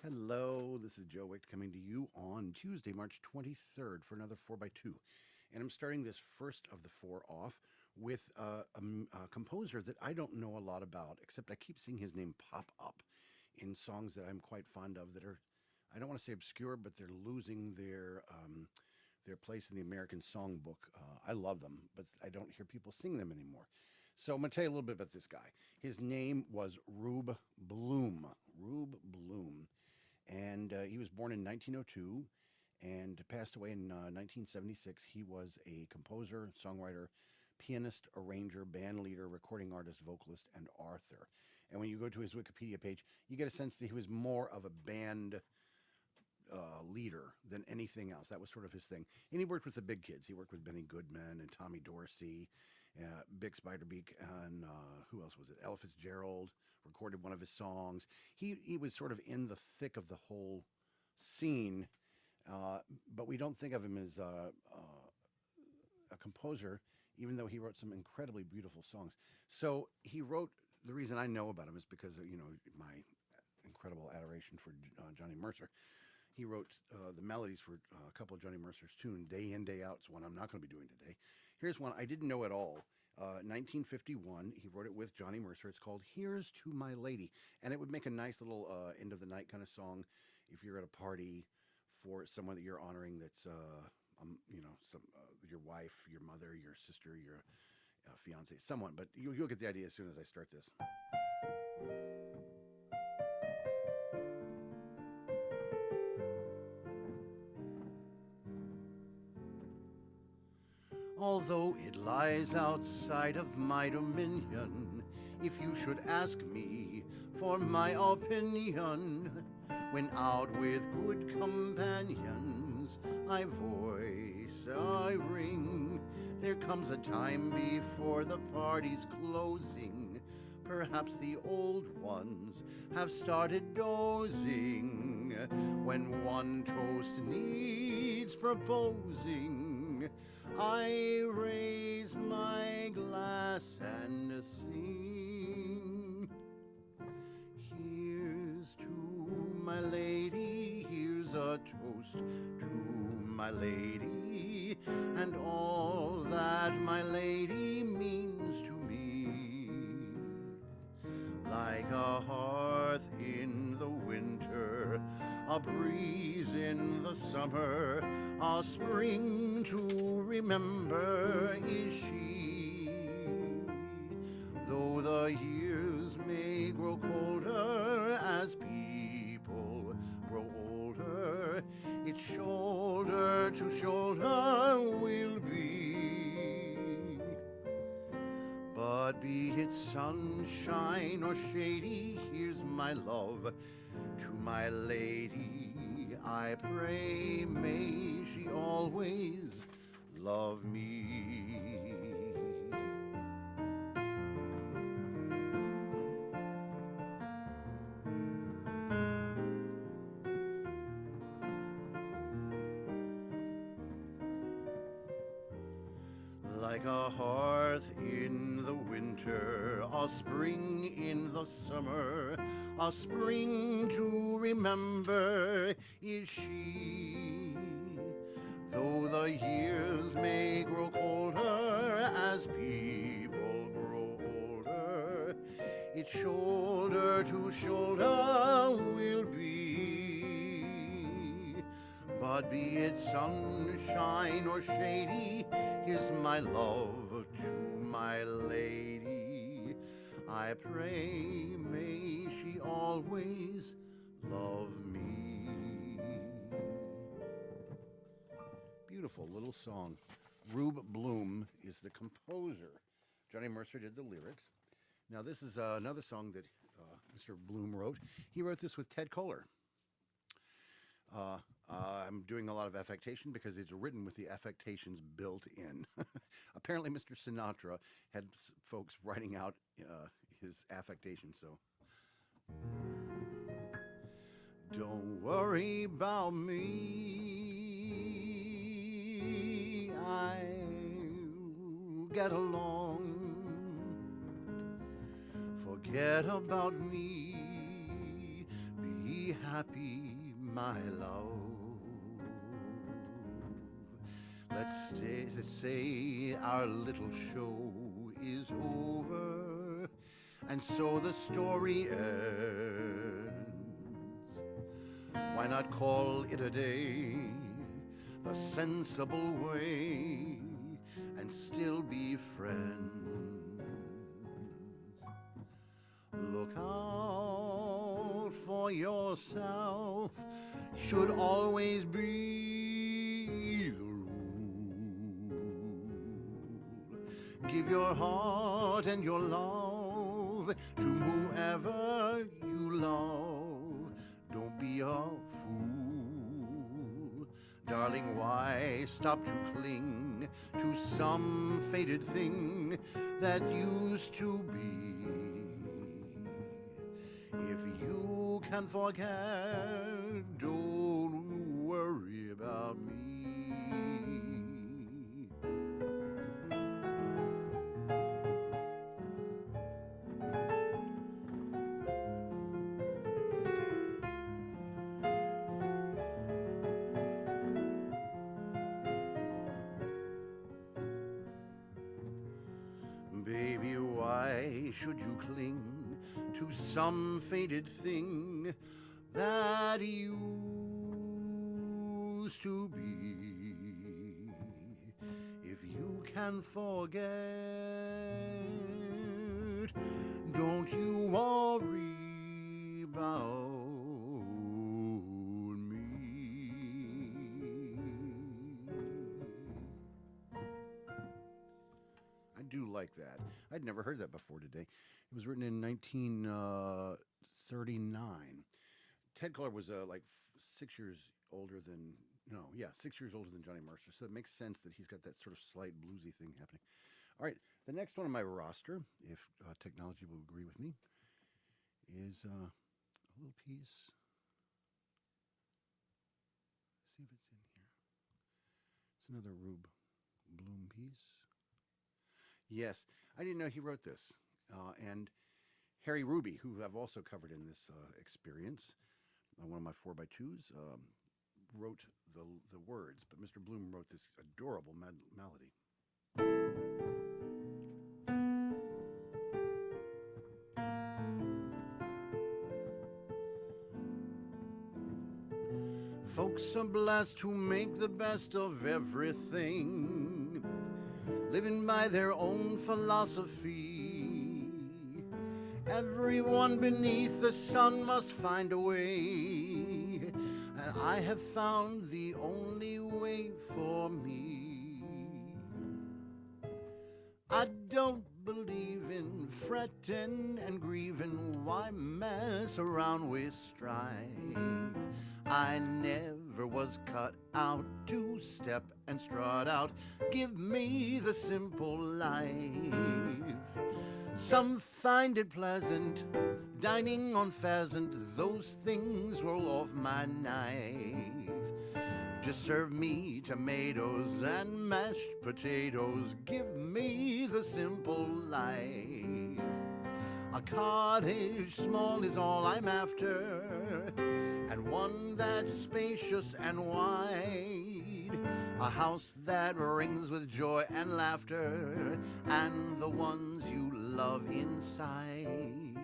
Hello, this is Joe Wick coming to you on Tuesday, March 23rd for another 4x2. And I'm starting this first of the four off with a composer that I don't know a lot about, except I keep seeing his name pop up in songs that I'm quite fond of that are, I don't want to say obscure, but they're losing their place in the American songbook. I love them, but I don't hear people sing them anymore. So I'm going to tell you a little bit about this guy. His name was Rube Bloom. Rube Bloom, and he was born in 1902 and passed away in 1976. He was a composer, songwriter, pianist, arranger, band leader, recording artist, vocalist, and author. And when you go to his Wikipedia page, you get a sense that he was more of a band leader than anything else. That was sort of his thing. And he worked with the big kids. He worked with Benny Goodman and Tommy Dorsey, Bix Beiderbecke, and who else was it? Ella Fitzgerald recorded one of his songs. He was sort of in the thick of the whole scene, but we don't think of him as a composer, even though he wrote some incredibly beautiful songs. So he wrote. The reason I know about him is because of, my incredible adoration for Johnny Mercer. He wrote the melodies for a couple of Johnny Mercer's tunes, Day In, Day Out. It's one I'm not going to be doing today. Here's one I didn't know at all. 1951, he wrote it with Johnny Mercer. It's called Here's to My Lady. And it would make a nice little end of the night kind of song if you're at a party for someone that you're honoring that's, your wife, your mother, your sister, your fiance, someone. But you'll get the idea as soon as I start this. Although it lies outside of my dominion, if you should ask me for my opinion, when out with good companions, I voice, I ring. There comes a time before the party's closing. Perhaps the old ones have started dozing. When one toast needs proposing, I raise my glass and sing. Here's to my lady, here's a toast to my lady, and all that my lady means to me. Like a hearth in the winter, a breeze in the summer, a spring to remember is she. Though the years may grow colder as people grow older, it's shoulder to shoulder we'll be. But be it sunshine or shady, here's my love to my lady. I pray may she always love me. Like a hearth in the winter, a spring in the summer, a spring to remember is she. Though the years may grow colder as people grow older, it's shoulder to shoulder we'll be. But be it sunshine or shady, here's my love to my lady. I pray may she always love me. Beautiful little song. Rube Bloom is the composer. Johnny Mercer did the lyrics. Now this is another song that Mr. Bloom wrote. He wrote this with Ted Koehler. I'm doing a lot of affectation because it's written with the affectations built in. Apparently, Mr. Sinatra had folks writing out his affectation, so. Don't worry about me, I'll get along. Forget about me, be happy, my love. Let's say our little show is over, and so the story ends. Why not call it a day, the sensible way, and still be friends? Look out for yourself, should always be the rule. Give your heart and your love to whoever you love. Don't be a fool. Darling, why stop to cling to some faded thing that used to be? If you can forget, don't worry about me. Baby, why should you cling to some faded thing that used to be? If you can forget, don't you worry about me. I do like that. I'd never heard that before today. It was written in 1939. Ted Koehler was like 6 years older than, no, yeah, 6 years older than Johnny Mercer. So it makes sense that he's got that sort of slight bluesy thing happening. All right, the next one on my roster, if technology will agree with me, is a little piece. Let's see if it's in here. It's another Rube Bloom piece. Yes, I didn't know he wrote this. And Harry Ruby, who I've also covered in this experience, one of my 4x2s, wrote the words, but Mr. Bloom wrote this adorable melody. Folks are blessed who make the best of everything, living by their own philosophy. Everyone beneath the sun must find a way, and I have found the only way for me. I don't believe in fretting and grieving. Why mess around with strife? I never was cut out to step and strut out. Give me the simple life. Some find it pleasant, dining on pheasant. Those things roll off my knife. Just serve me tomatoes and mashed potatoes. Give me the simple life. A cottage small is all I'm after, and one that's spacious and wide. A house that rings with joy and laughter, and the ones you love inside.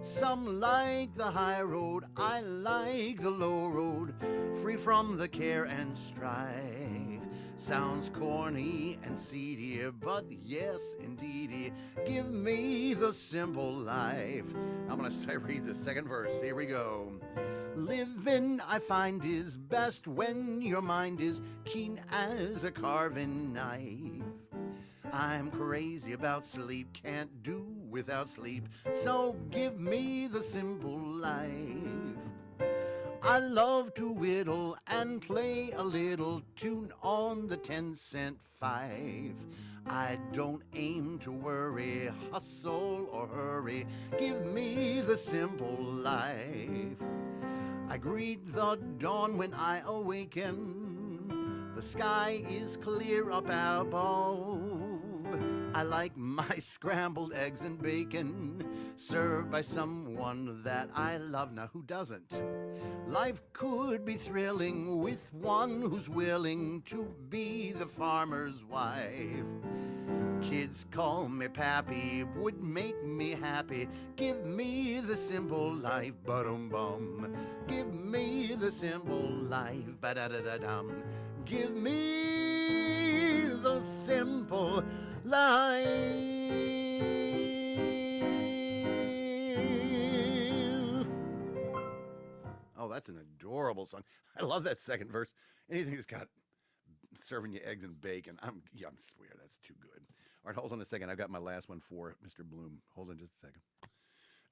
Some like the high road, I like the low road, free from the care and strife. Sounds corny and seedy, but yes, indeedy, give me the simple life. I'm gonna read the second verse. Here we go. Living, I find, is best when your mind is keen as a carving knife. I'm crazy about sleep, can't do without sleep, so give me the simple life. I love to whittle and play a little tune on the 10-cent five. I don't aim to worry, hustle or hurry, give me the simple life. I greet the dawn when I awaken, the sky is clear up above. I like my scrambled eggs and bacon served by someone that I love. Now, who doesn't? Life could be thrilling with one who's willing to be the farmer's wife. Kids call me pappy, would make me happy. Give me the simple life, ba-dum-bum. Give me the simple life, ba-da-da-da-dum. Give me the simple life. Oh, that's an adorable song. I love that second verse. Anything that's got serving you eggs and bacon. I'm swear that's too good. All right, hold on a second. I've got my last one for Mr. Bloom. Hold on just a second.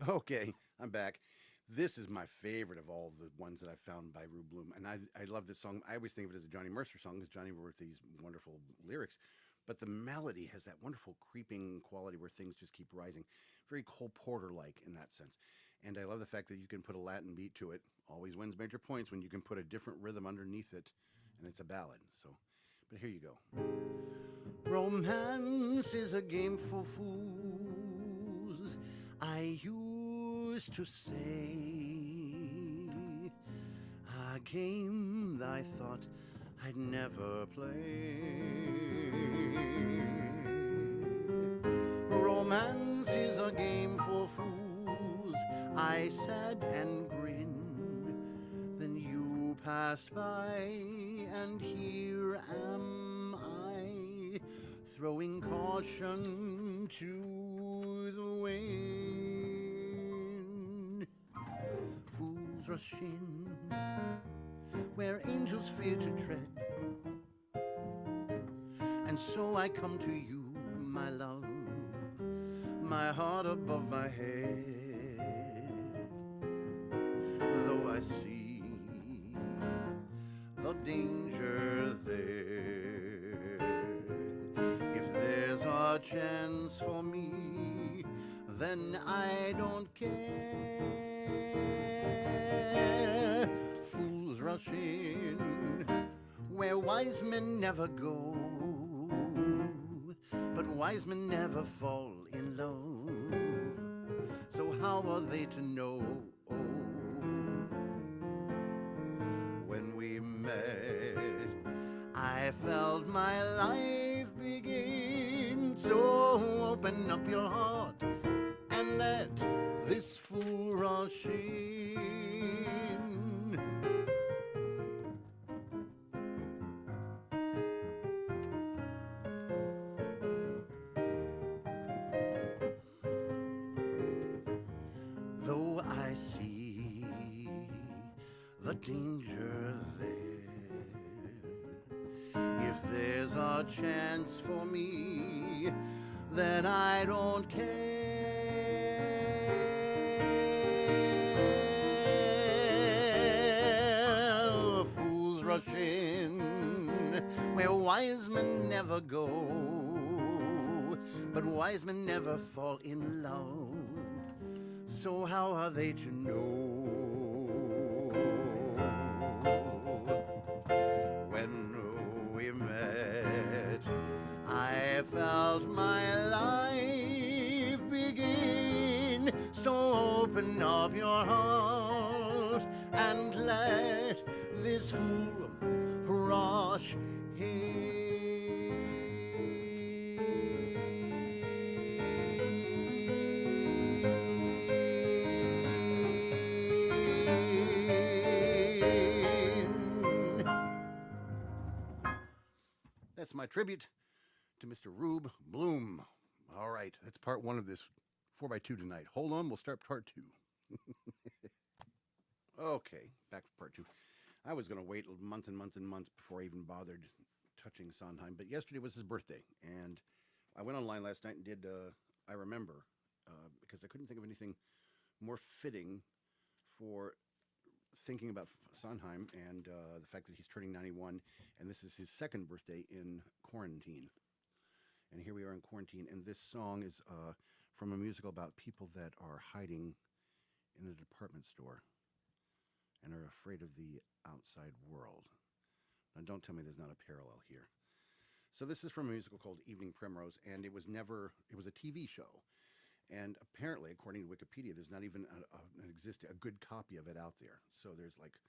Okay, I'm back. This is my favorite of all the ones that I've found by Rube Bloom, and I love this song. I always think of it as a Johnny Mercer song because Johnny wrote these wonderful lyrics, but the melody has that wonderful creeping quality where things just keep rising, very Cole Porter-like in that sense. And I love the fact that you can put a Latin beat to it. Always wins major points when you can put a different rhythm underneath it, and it's a ballad. So, but here you go. Romance is a game for fools, I used to say. A game I thought I'd never play. Romance is a game for fools, I said and grinned. Then you passed by, and here am I, throwing caution to the wind. Fools rush in where angels fear to tread, and so I come to you, my love, my heart above my head. Though I see the danger there, if there's a chance for me, then I don't care. Fools rush in where wise men never go, but wise men never fall in love. So how are they to know? When we met, I felt my life begin. So open up your heart and let this fool rush in. Though I see the danger there, if there's a chance for me, then I don't care. Fools rush in where wise men never go, but wise men never fall in love. So how are they to know? When we met, I felt my life begin. So open up your heart and let this fool rush in. That's my tribute to Mr. Rube Bloom. All right, that's part one of this 4x2 tonight. Hold on, we'll start part two. Okay, back to part two. I was going to wait months and months and months before I even bothered touching Sondheim, but yesterday was his birthday, and I went online last night and did I Remember, because I couldn't think of anything more fitting for thinking about Sondheim and the fact that he's turning 91, and this is his second birthday in quarantine. And here we are in quarantine, and this song is from a musical about people that are hiding in a department store and are afraid of the outside world. Now, don't tell me there's not a parallel here. So this is from a musical called Evening Primrose, and it was a TV show. And apparently, according to Wikipedia, there's not even a good copy of it out there. So there's like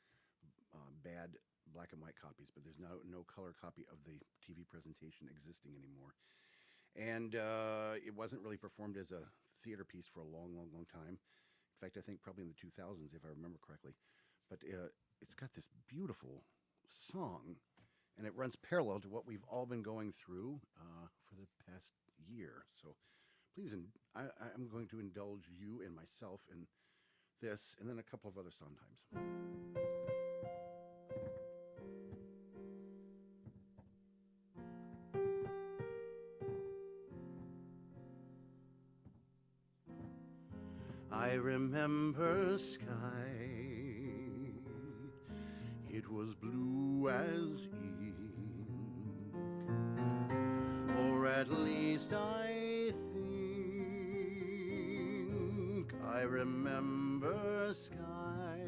bad black and white copies, but there's no color copy of the TV presentation existing anymore. And it wasn't really performed as a theater piece for a long, long, long time. In fact, I think probably in the 2000s, if I remember correctly. But it's got this beautiful song, and it runs parallel to what we've all been going through for the past year. So please, I'm going to indulge you and myself in this, and then a couple of other Sondheims. I remember sky, it was blue as ink, or at least I think I remember sky.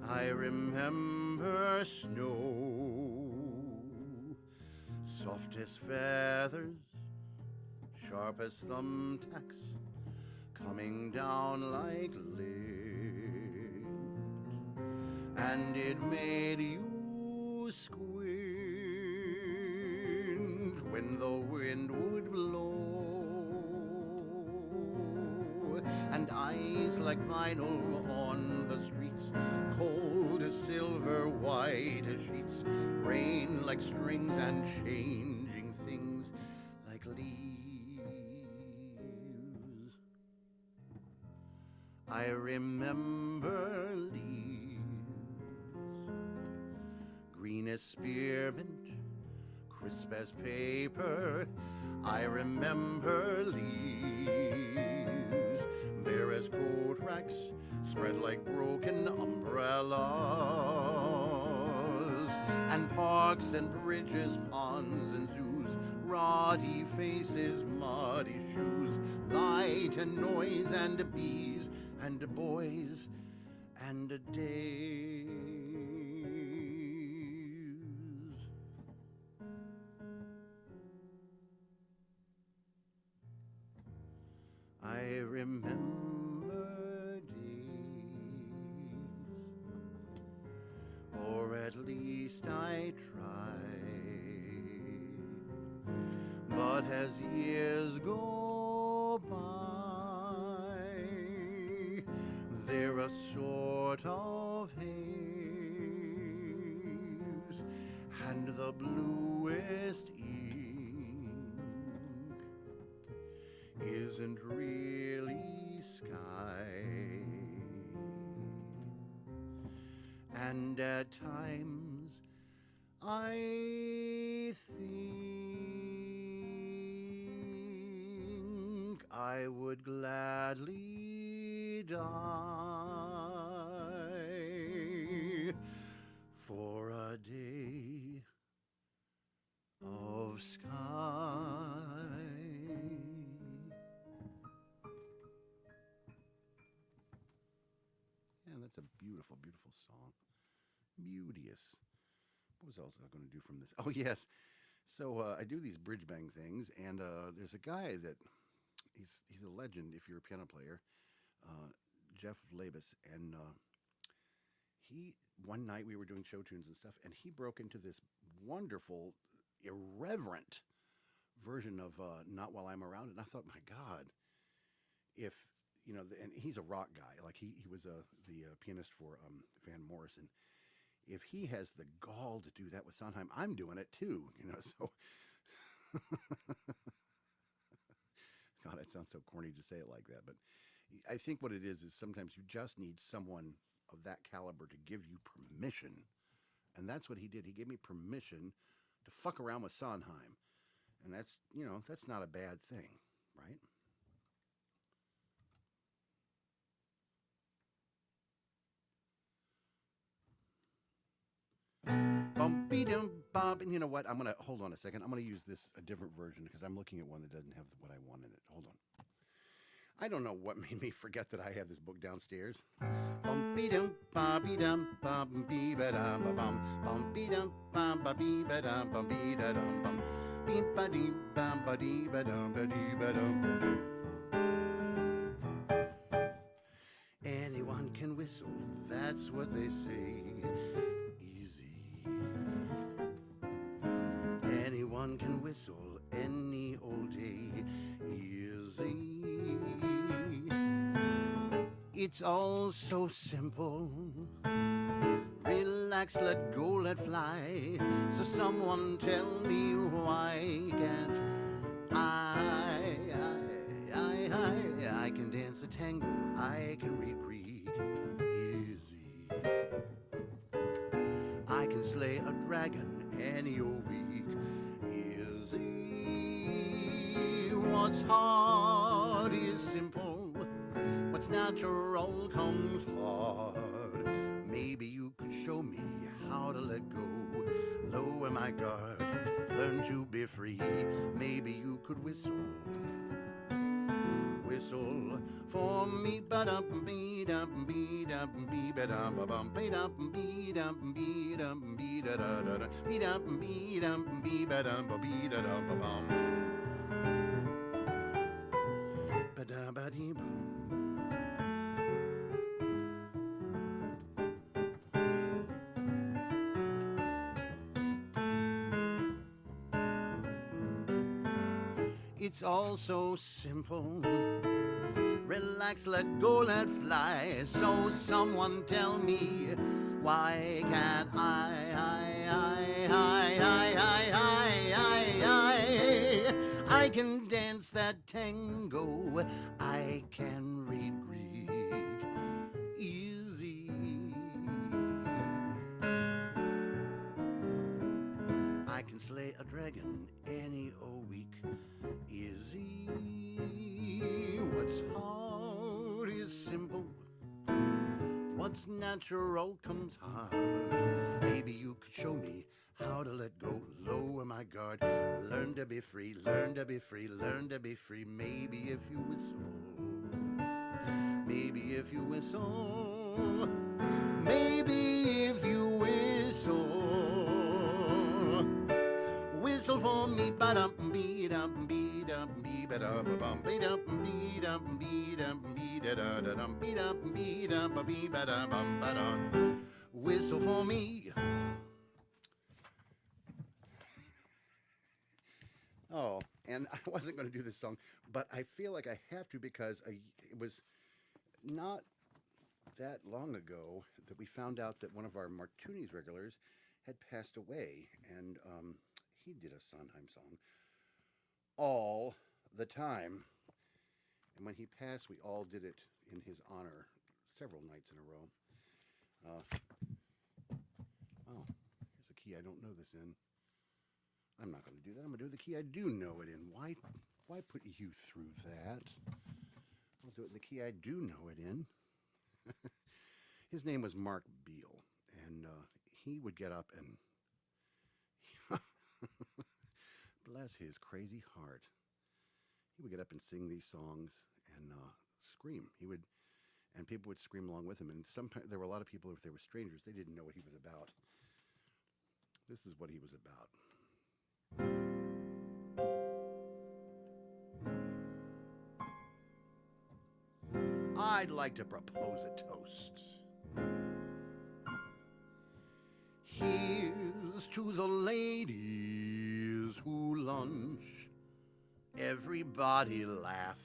I remember snow, soft as feathers, sharp as thumbtacks, coming down like lint, and it made you squint when the wind would blow, and ice like vinyl on the streets, cold as silver, white as sheets, rain like strings and changing things like leaves. I remember leaves, green as spearmint, crisp as paper. I remember leaves, bare as coat racks, spread like broken umbrellas, and parks and bridges, ponds and zoos, ruddy faces, muddy shoes, light and noise and bees and boys and days. I remember days, or at least I try. But as years go by, they're a sort of haze, and the bluest ink isn't really sky. And at times I think I would gladly die for a day of sky. Yeah, that's a beautiful, beautiful song. Beauteous. What was else I going to do from this? Oh, yes. So I do these bridge bang things, and there's a guy that he's a legend if you're a piano player, uh, Jeff Labus, and he one night we were doing show tunes and stuff, and he broke into this wonderful, irreverent version of "Not While I'm Around," and I thought, my God, if and he's a rock guy, like he was the pianist for Van Morrison. If he has the gall to do that with Sondheim, I'm doing it too. So God, it sounds so corny to say it like that, but I think what it is sometimes you just need someone of that caliber to give you permission, and that's what he did. He gave me permission to fuck around with Sondheim, and that's not a bad thing, right? Bumpy dum bump. And you know what? I'm gonna hold on a second. I'm gonna use a different version because I'm looking at one that doesn't have what I want in it. Hold on. I don't know what made me forget that I had this book downstairs. Bum be dum ba be dum bum be ba dum ba bum be dum bum ba be ba dum bum be da dum bum be ba dee bum ba dee ba dum ba dee ba dum. Anyone can whistle, that's what they say. Easy. Anyone can whistle any old day. Easy. It's all so simple. Relax, let go, let fly. So someone tell me why can't I can dance a tango, I can read Greek. Easy. I can slay a dragon any old week. Easy. What's hard is simple. What's natural comes hard. Maybe you could show me how to let go. Lower my guard, learn to be free. Maybe you could whistle for me. It's all so simple. Relax, let go, let fly. So someone tell me, why can't I can dance that tango, I can read Greek. Easy. I can slay a dragon any old week. Easy. What's hard is simple. What's natural comes hard. Maybe you could show me how to let go, lower my guard, learn to be free, learn to be free, learn to be free. Maybe if you whistle, maybe if you whistle, maybe if you whistle for me, ba-dum be dum be dum be ba-dum bum be dum be dum be dum be da da da dum be dum be dum ba be ba-dum bum ba-dum. Whistle for me. Oh, and I wasn't going to do this song, but I feel like I have to because it was not that long ago that we found out that one of our Martuni's regulars had passed away, and he did a Sondheim song all the time. And when he passed, we all did it in his honor several nights in a row. Oh, here's a key I don't know this in. I'm not going to do that. I'm going to do the key I do know it in. Why put you through that? I'll do it in the key I do know it in. His name was Mark Beale, and he would get up and bless his crazy heart. He would get up and sing these songs and scream. And people would scream along with him. And sometimes there were a lot of people, if they were strangers, they didn't know what he was about. This is what he was about. I'd like to propose a toast. Here's to the ladies who lunch. Everybody laugh.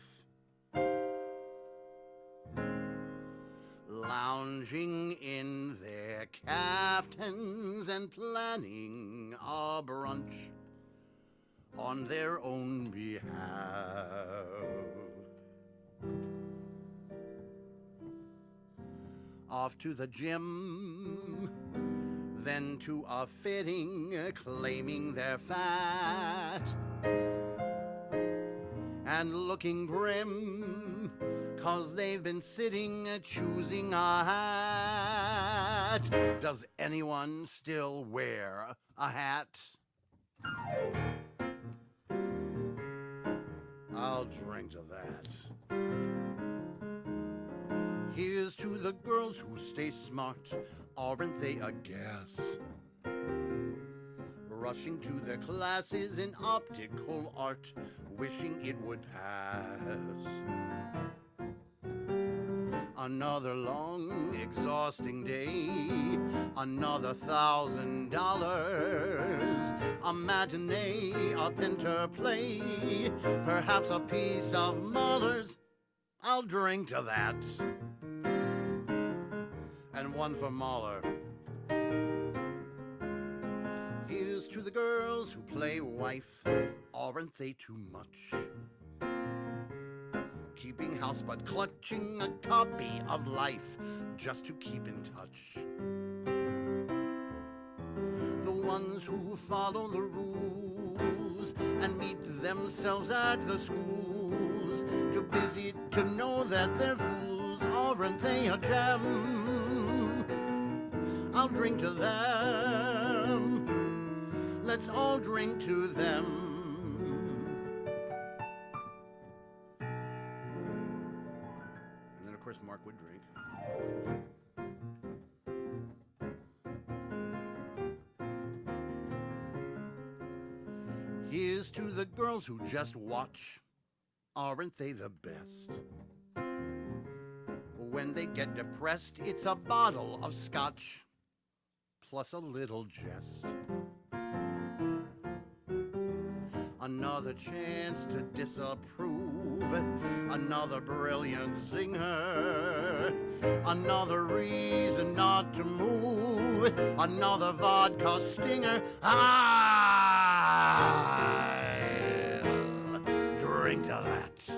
Lounging in their caftans and planning a brunch on their own behalf. Off to the gym, then to a fitting, claiming they're fat and looking grim, 'cause they've been sitting choosing a hat. Does anyone still wear a hat? I'll drink to that. Here's to the girls who stay smart, aren't they a gas? Rushing to their classes in optical art, wishing it would pass. Another long, exhausting day, another $1,000. A matinee, a pinter play, perhaps a piece of Muller's. I'll drink to that. And one for Mahler. Here's to the girls who play wife, aren't they too much? Keeping house but clutching a copy of Life just to keep in touch. The ones who follow the rules and meet themselves at the schools, too busy to know that they're fools, aren't they a gem? I'll drink to them. Let's all drink to them. And then, of course, Mark would drink. Here's to the girls who just watch. Aren't they the best? When they get depressed, it's a bottle of scotch plus a little jest. Another chance to disapprove, another brilliant zinger, another reason not to move, another vodka stinger. I'll drink to that.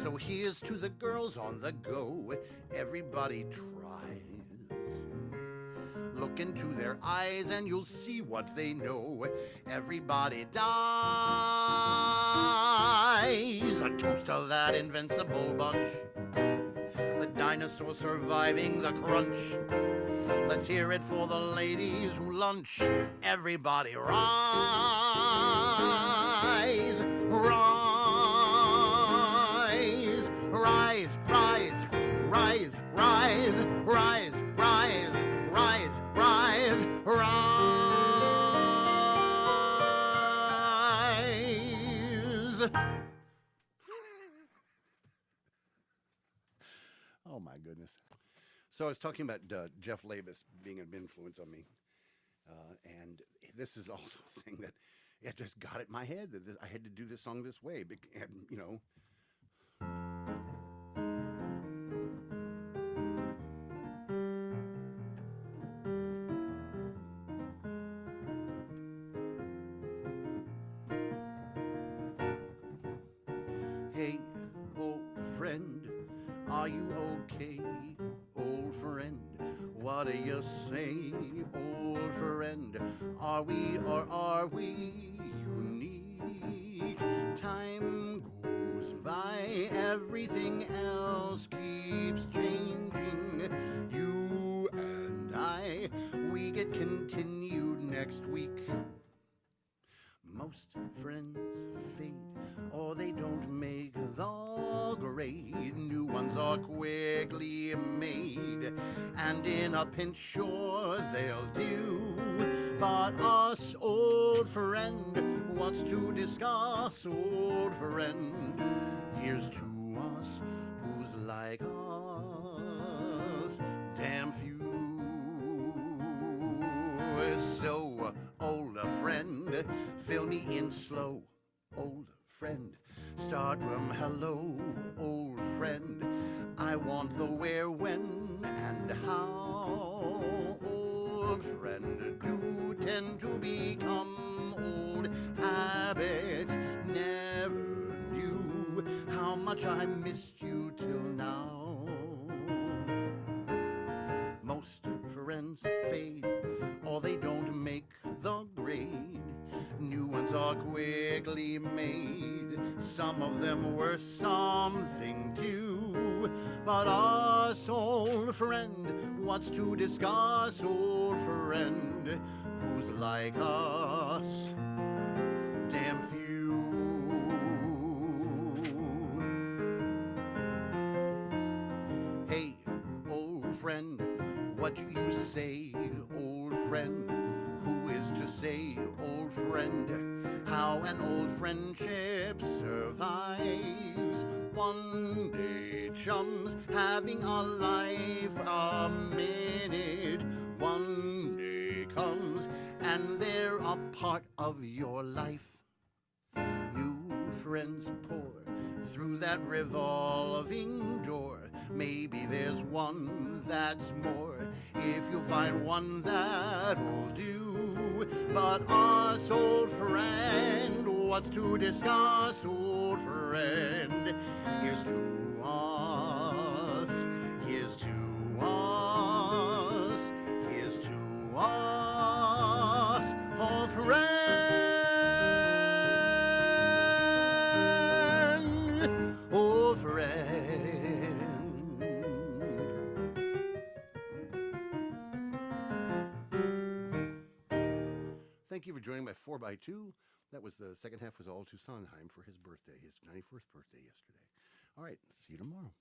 So here's to the girls on the go, everybody tries. Look into their eyes and you'll see what they know. Everybody dies. A toast to that invincible bunch, the dinosaur surviving the crunch. Let's hear it for the ladies who lunch. Everybody rise, rise, rise, rise, rise, rise, rise, rise, rise, rise, rise. Oh my goodness. So I was talking about Jeff Labus being an influence on me. And this is also a thing that it just got it in my head that I had to do this song this way. And, you know. Hey, old friend, are you okay? Old friend, what do you say? Old friend, are we or are we unique? Time goes by, everything else keeps changing. You and I, we get continued next week. Most friends fade, or they don't make the grade. New ones are quickly made, and in a pinch sure they'll do. But us, old friend, what's to discuss, old friend? Here's to us who's like us, damn few. So, old friend, fill me in slow, old friend. Start from hello, old friend. I want the where, when, and how. Old friend, do tend to become old habits. Never knew how much I missed you till now. Most friends fade, or they don't make the grade. New ones are quickly made, some of them worth something too. But us, old friend, what's to discuss, old friend? Who's like us? Damn few. friend, what do you say, old friend? Who is to say, old friend, how an old friendship survives? One day, chums, having a life a minute. One day comes, and they're a part of your life. New friends pour through that revolving door. Maybe there's one that's more, if you find one that'll do. But us, old friend, what's to discuss, old friend? Here's to us, here's to us, here's to us, old friend. Old friend. Thank you for joining my 4x2. That was the second half was all to Sondheim for his birthday, his 91st birthday yesterday. All right, see you tomorrow.